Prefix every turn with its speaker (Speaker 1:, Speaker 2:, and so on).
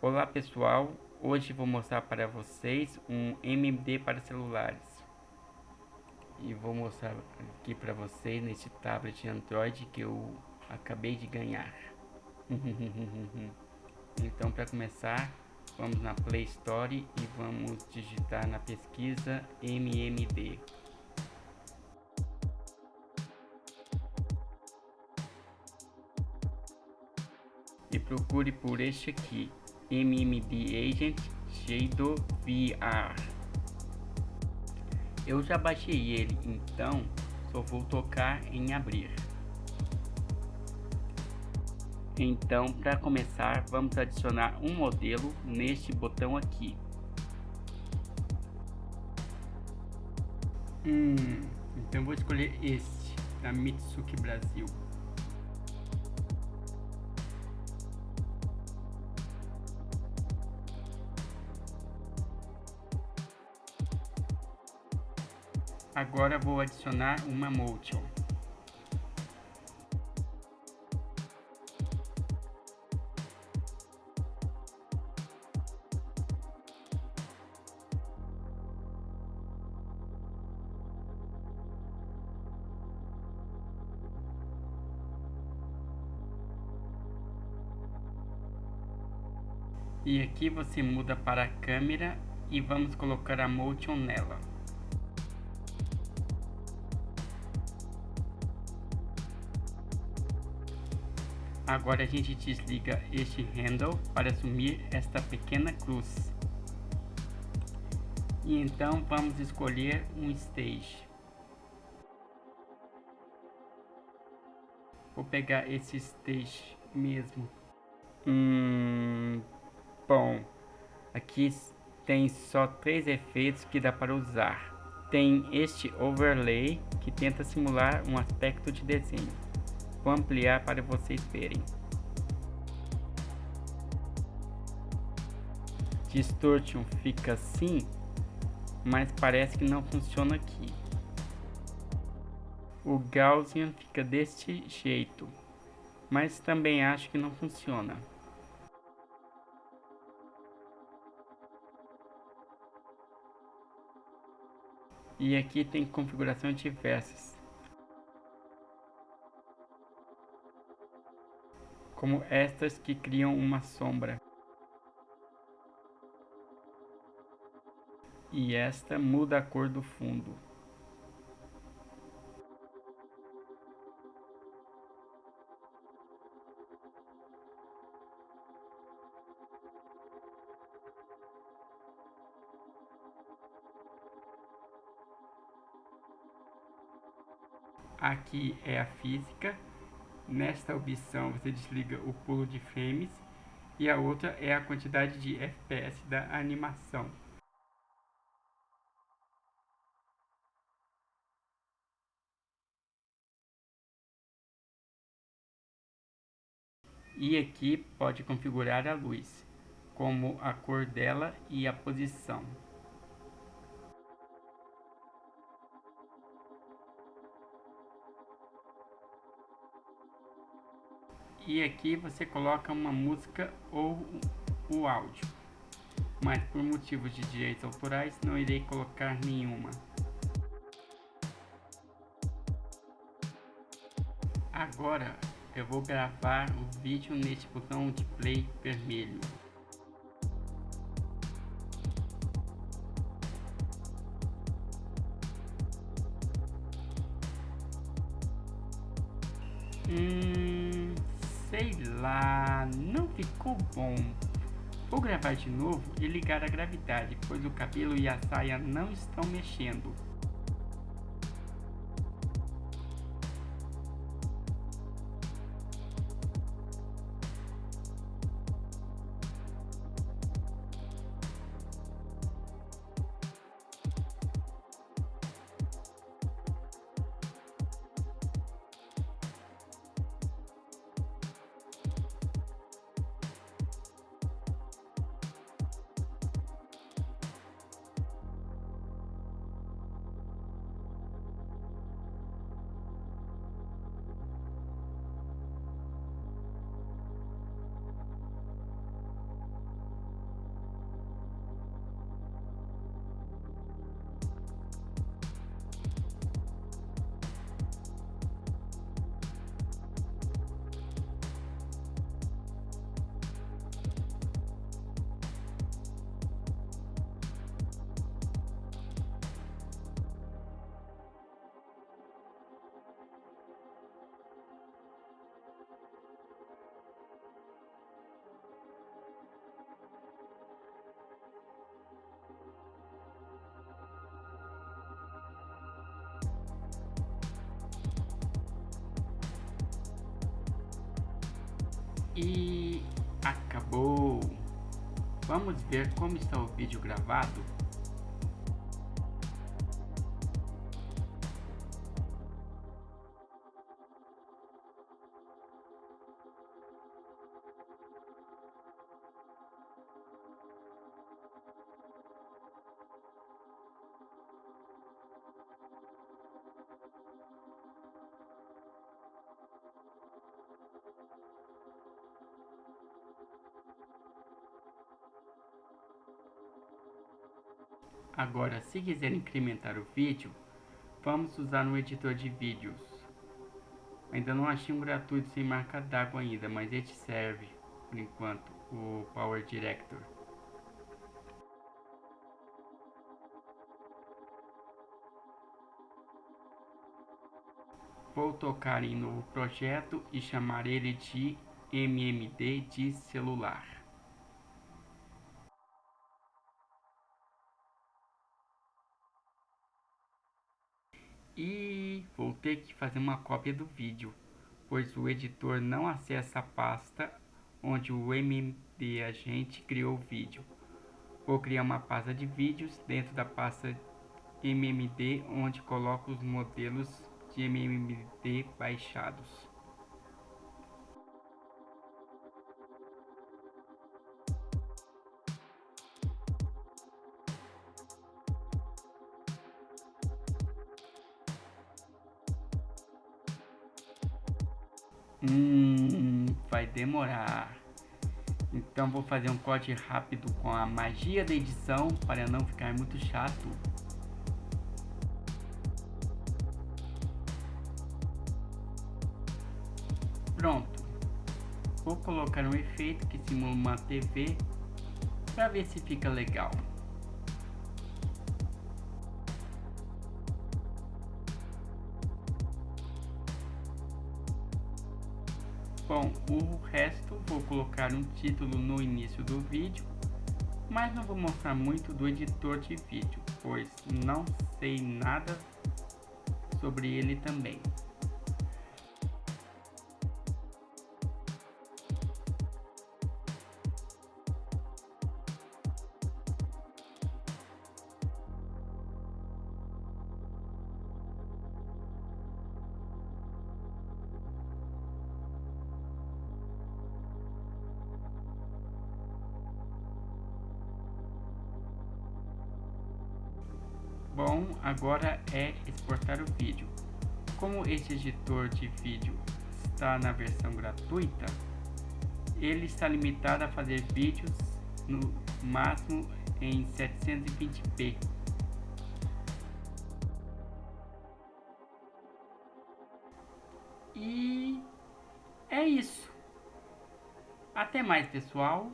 Speaker 1: Olá pessoal, hoje vou mostrar para vocês um MMD para celulares e vou mostrar aqui para vocês nesse tablet Android que eu acabei de ganhar. Então, para começar, vamos na Play Store e vamos digitar na pesquisa MMD. E procure por este aqui, MMD Agent Shadow VR. Eu já baixei ele, então só vou tocar em abrir. Então, para começar, vamos adicionar um modelo neste botão aqui. Então vou escolher este, da Mitsuki Brasil. Agora vou adicionar uma motion. E aqui você muda para a câmera e vamos colocar a motion nela. Agora a gente desliga este handle para assumir esta pequena cruz. E então vamos escolher um stage. Vou pegar esse stage mesmo. Bom, aqui tem só 3 efeitos que dá para usar. Tem este overlay que tenta simular um aspecto de desenho. Vou ampliar para vocês verem. Distortion fica assim, mas parece que não funciona aqui. O Gaussian fica deste jeito, mas também acho que não funciona. E aqui tem configurações diversas, como estas que criam uma sombra. E esta muda a cor do fundo. Aqui é a física. Nesta opção você desliga o pulo de frames e a outra é a quantidade de FPS da animação. E aqui pode configurar a luz, como a cor dela e a posição. E aqui você coloca uma música ou o áudio, mas por motivos de direitos autorais não irei colocar nenhuma. Agora eu vou gravar o vídeo neste botão de play vermelho. Sei lá, não ficou bom. Vou gravar de novo e ligar a gravidade, pois o cabelo e a saia não estão mexendo. E acabou! Vamos ver como está o vídeo gravado? Agora, se quiser incrementar o vídeo, vamos usar um editor de vídeos. Ainda não achei um gratuito sem marca d'água ainda, mas este serve por enquanto, o Power Director. Vou tocar em novo projeto e chamar ele de MMD de celular. E vou ter que fazer uma cópia do vídeo, pois o editor não acessa a pasta onde o MMD agente criou o vídeo. Vou criar uma pasta de vídeos dentro da pasta MMD, onde coloco os modelos de MMD baixados. Vai demorar. Então vou fazer um corte rápido com a magia da edição para não ficar muito chato. Pronto. Vou colocar um efeito que simula uma TV para ver se fica legal. Bom, o resto vou colocar um título no início do vídeo, mas não vou mostrar muito do editor de vídeo, pois não sei nada sobre ele também. Bom, agora é exportar o vídeo. Como este editor de vídeo está na versão gratuita, ele está limitado a fazer vídeos no máximo em 720p. E é isso. Até mais, pessoal.